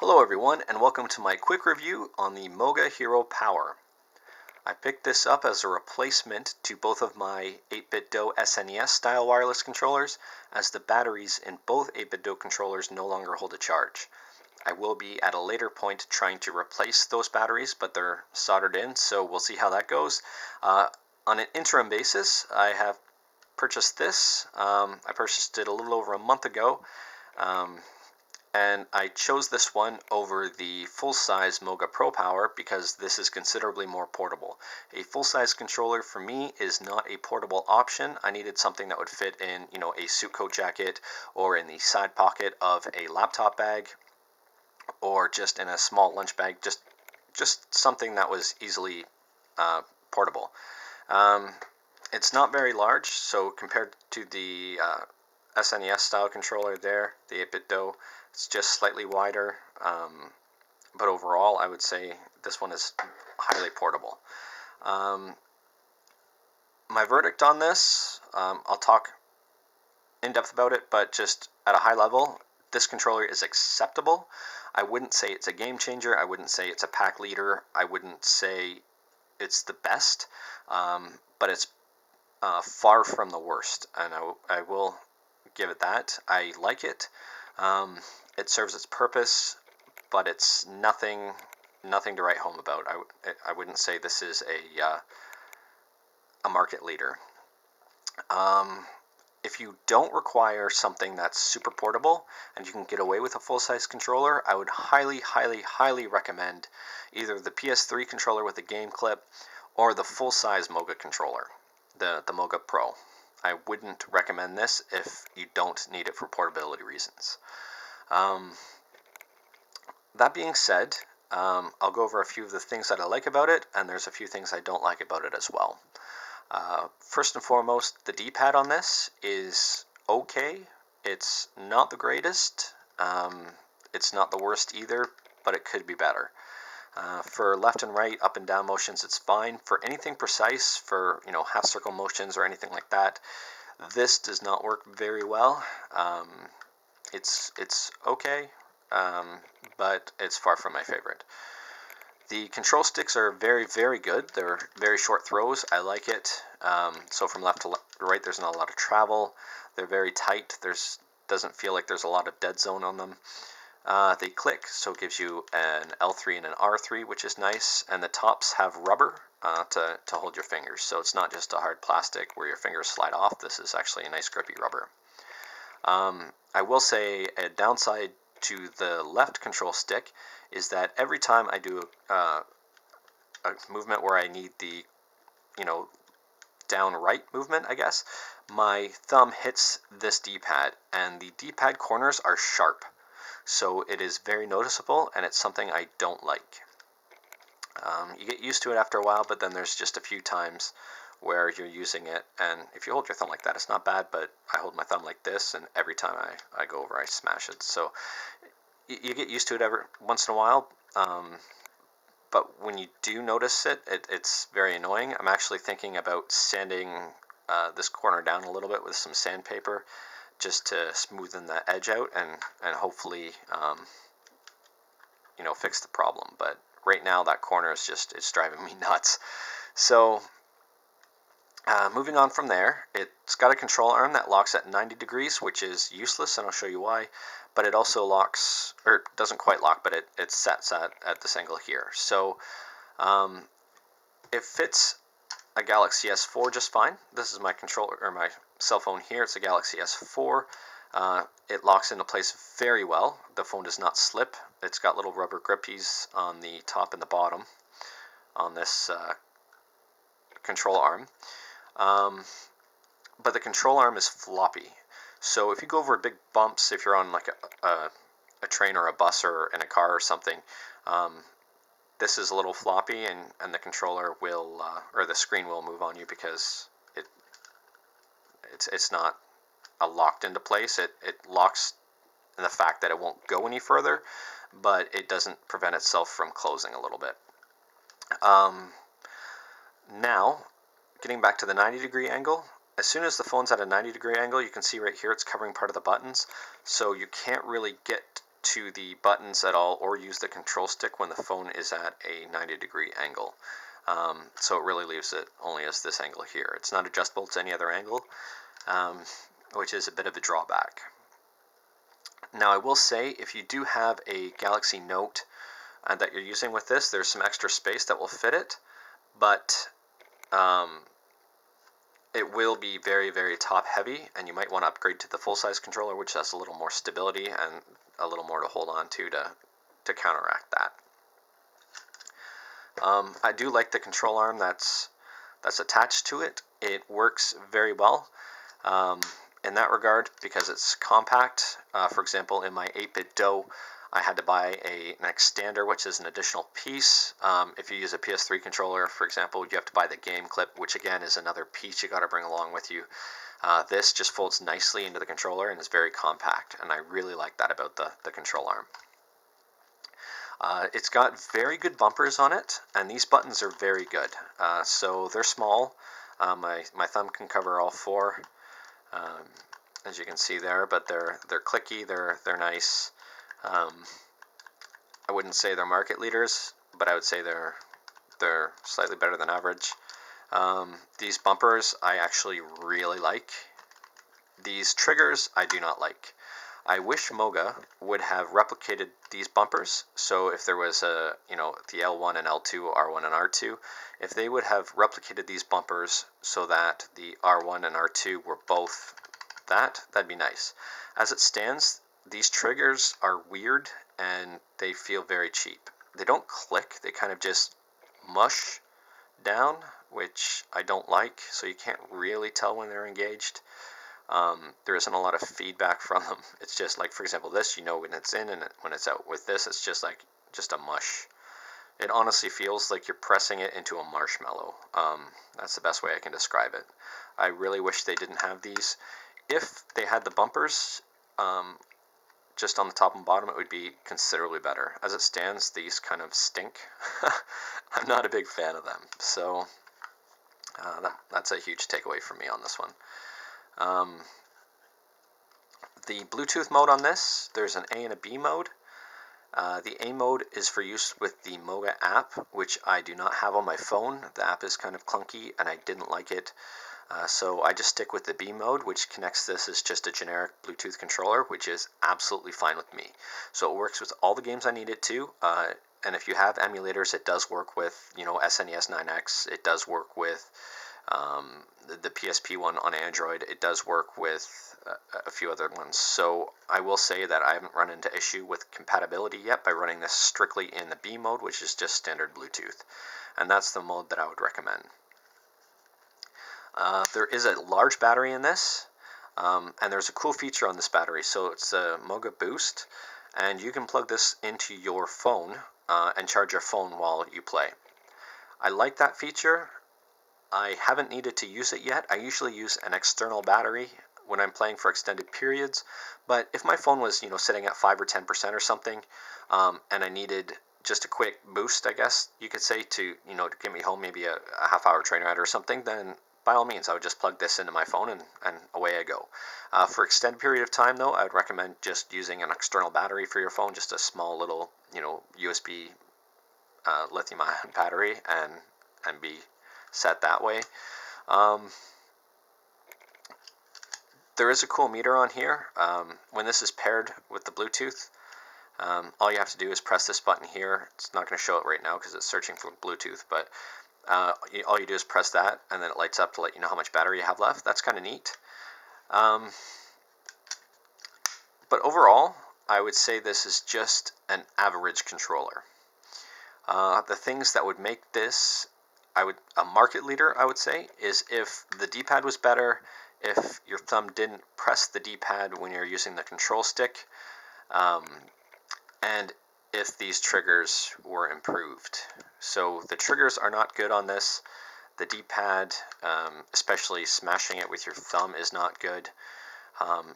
Hello everyone, and welcome to my quick review on the Moga Hero Power. I picked this up as a replacement to both of my 8BitDo SNES style wireless controllers, as the batteries in both 8BitDo controllers no longer hold a charge. I will be at a later point trying to replace those batteries, but they're soldered in, so we'll see how that goes. On an interim basis, I have purchased this. I purchased it a little over a month ago. And I chose this one over the full-size Moga Pro Power because this is considerably more portable. A full-size controller for me is not a portable option. I needed something that would fit in, a suit coat jacket or in the side pocket of a laptop bag or just in a small lunch bag, just something that was easily portable. It's not very large, so compared to the SNES style controller there, the 8BitDo, it's just slightly wider, but overall I would say this one is highly portable. My verdict on this, I'll talk in depth about it, but just at a high level, this controller is acceptable. I wouldn't say it's a game changer, I wouldn't say it's a pack leader, I wouldn't say it's the best, but it's far from the worst, and I will give it that. I like it. It serves its purpose, but it's nothing to write home about. I wouldn't say this is a market leader. If you don't require something that's super portable and you can get away with a full-size controller, I would highly recommend either the PS3 controller with a game clip or the full-size Moga controller, the Moga Pro. I wouldn't recommend this if you don't need it for portability reasons. That being said, I'll go over a few of the things that I like about it, and there's a few things I don't like about it as well. First and foremost, the D-pad on this is okay. It's not the greatest. It's not the worst either, but it could be better. For left and right, up and down motions, it's fine. For anything precise, for half circle motions or anything like that, this does not work very well. It's okay, but it's far from my favorite. The control sticks are very good. They're very short throws. I like it. So from left to right, there's not a lot of travel. They're very tight. Doesn't feel like there's a lot of dead zone on them. They click, so it gives you an L3 and an R3, which is nice. And the tops have rubber to hold your fingers. So it's not just a hard plastic where your fingers slide off. This is actually a nice grippy rubber. I will say a downside to the left control stick is that every time I do a movement where I need the, down right movement, I guess, my thumb hits this D-pad, and the D-pad corners are sharp. So it is very noticeable, and it's something I don't like. You get used to it after a while, but then there's just a few times where you're using it, and if you hold your thumb like that, it's not bad, but I hold my thumb like this, and every time I go over, I smash it. So you get used to it every once in a while, but when you do notice it, it's very annoying. I'm actually thinking about sanding this corner down a little bit with some sandpaper, just to smoothen the edge out and hopefully fix the problem. But right now that corner is it's driving me nuts. So moving on from there, it's got a control arm that locks at 90 degrees, which is useless, and I'll show you why. But it also locks, or doesn't quite lock, but it sets at this angle here. So it fits a Galaxy S4 just fine. This is my controller, or my cell phone here. It's a Galaxy S4. It locks into place very well. The phone does not slip. It's got little rubber grippies on the top and the bottom on this control arm. But the control arm is floppy. So if you go over big bumps, if you're on like a train or a bus or in a car or something, this is a little floppy, and the controller will, or the screen will move on you because it's not locked into place. It locks in the fact that it won't go any further, but it doesn't prevent itself from closing a little bit. Now, getting back to the 90-degree angle, as soon as the phone's at a 90-degree angle, you can see right here it's covering part of the buttons, so you can't really get to the buttons at all or use the control stick when the phone is at a 90-degree angle. So it really leaves it only as this angle here. It's not adjustable to any other angle, which is a bit of a drawback. Now I will say, if you do have a Galaxy Note that you're using with this, there's some extra space that will fit it, but it will be very, very top heavy, and you might want to upgrade to the full-size controller, which has a little more stability and a little more to hold on to counteract that. I do like the control arm that's attached to it. It works very well in that regard because it's compact. For example, in my 8-bit DOE, I had to buy an extender, which is an additional piece. If you use a PS3 controller, for example, you have to buy the game clip, which again is another piece you got to bring along with you. This just folds nicely into the controller and is very compact, and I really like that about the control arm. It's got very good bumpers on it, and these buttons are very good. So they're small. My thumb can cover all four, as you can see there, but they're clicky. They're nice. I wouldn't say they're market leaders, but I would say they're slightly better than average. These bumpers I actually really like. These triggers I do not like. I wish Moga would have replicated these bumpers. So if there was the L1 and L2, R1 and R2, if they would have replicated these bumpers so that the R1 and R2 were both that'd be nice. As it stands, these triggers are weird and they feel very cheap. They don't click, they kind of just mush down, which I don't like, so you can't really tell when they're engaged. There isn't a lot of feedback from them. It's just like, for example, this, you know when it's in, and when it's out. With this, it's just a mush. It honestly feels like you're pressing it into a marshmallow. That's the best way I can describe it. I really wish they didn't have these. If they had the bumpers just on the top and bottom, it would be considerably better. As it stands, these kind of stink. I'm not a big fan of them. So that's a huge takeaway from me on this one. The Bluetooth mode on this, there's an A and a B mode. The A mode is for use with the Moga app, which I do not have on my phone. The app is kind of clunky and I didn't like it. So I just stick with the B mode, which connects this as just a generic Bluetooth controller, which is absolutely fine with me. So it works with all the games I need it to. And if you have emulators, it does work with, SNES 9X. It does work with the PSP one on Android. It does work with a few other ones. So I will say that I haven't run into issue with compatibility yet by running this strictly in the B mode, which is just standard Bluetooth. And that's the mode that I would recommend. There is a large battery in this, and there's a cool feature on this battery. So it's a Moga Boost, and you can plug this into your phone and charge your phone while you play. I like that feature. I haven't needed to use it yet. I usually use an external battery when I'm playing for extended periods, but if my phone was, sitting at 5 or 10% or something, and I needed just a quick boost, I guess you could say, to get me home, maybe a half-hour train ride or something, then by all means, I would just plug this into my phone and away I go. For extended period of time, though, I would recommend just using an external battery for your phone, just a small little, USB lithium-ion battery, and be set that way. There is a cool meter on here. When this is paired with the Bluetooth, all you have to do is press this button here. It's not going to show it right now because it's searching for Bluetooth, but all you do is press that, and then it lights up to let you know how much battery you have left. That's kind of neat. But overall, I would say this is just an average controller. The things that would make this a market leader, I would say, is if the D-pad was better, if your thumb didn't press the D-pad when you're using the control stick, and if these triggers were improved. So the triggers are not good on this. The D-pad, especially smashing it with your thumb, is not good.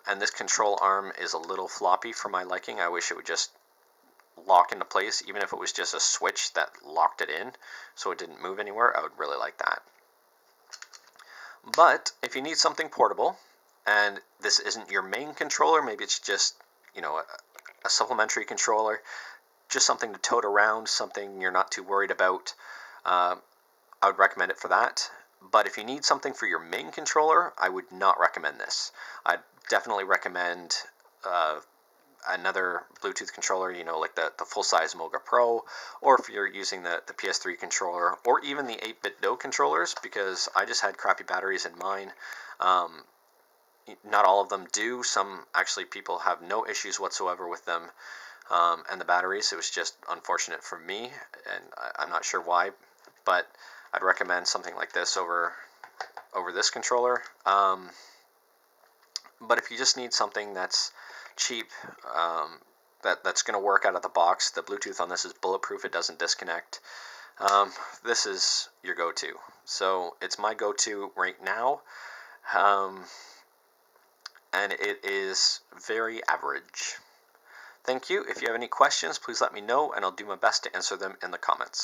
And this control arm is a little floppy for my liking. I wish it would just lock into place, even if it was just a switch that locked it in so it didn't move anywhere. I would really like that. But if you need something portable and this isn't your main controller, maybe it's just a supplementary controller, just something to tote around, something you're not too worried about, I would recommend it for that. But if you need something for your main controller, I would not recommend this. I'd definitely recommend another Bluetooth controller, like the full-size Moga Pro, or if you're using the PS3 controller, or even the 8-bit Do controllers, because I just had crappy batteries in mine. Not all of them do. Some, actually, people have no issues whatsoever with them and the batteries. It was just unfortunate for me, and I'm not sure why, but I'd recommend something like this over this controller. But if you just need something that's cheap, that's going to work out of the box, the Bluetooth on this is bulletproof. It doesn't disconnect. This is your go-to. So it's my go-to right now, and it is very average. Thank you. If you have any questions, please let me know, and I'll do my best to answer them in the comments.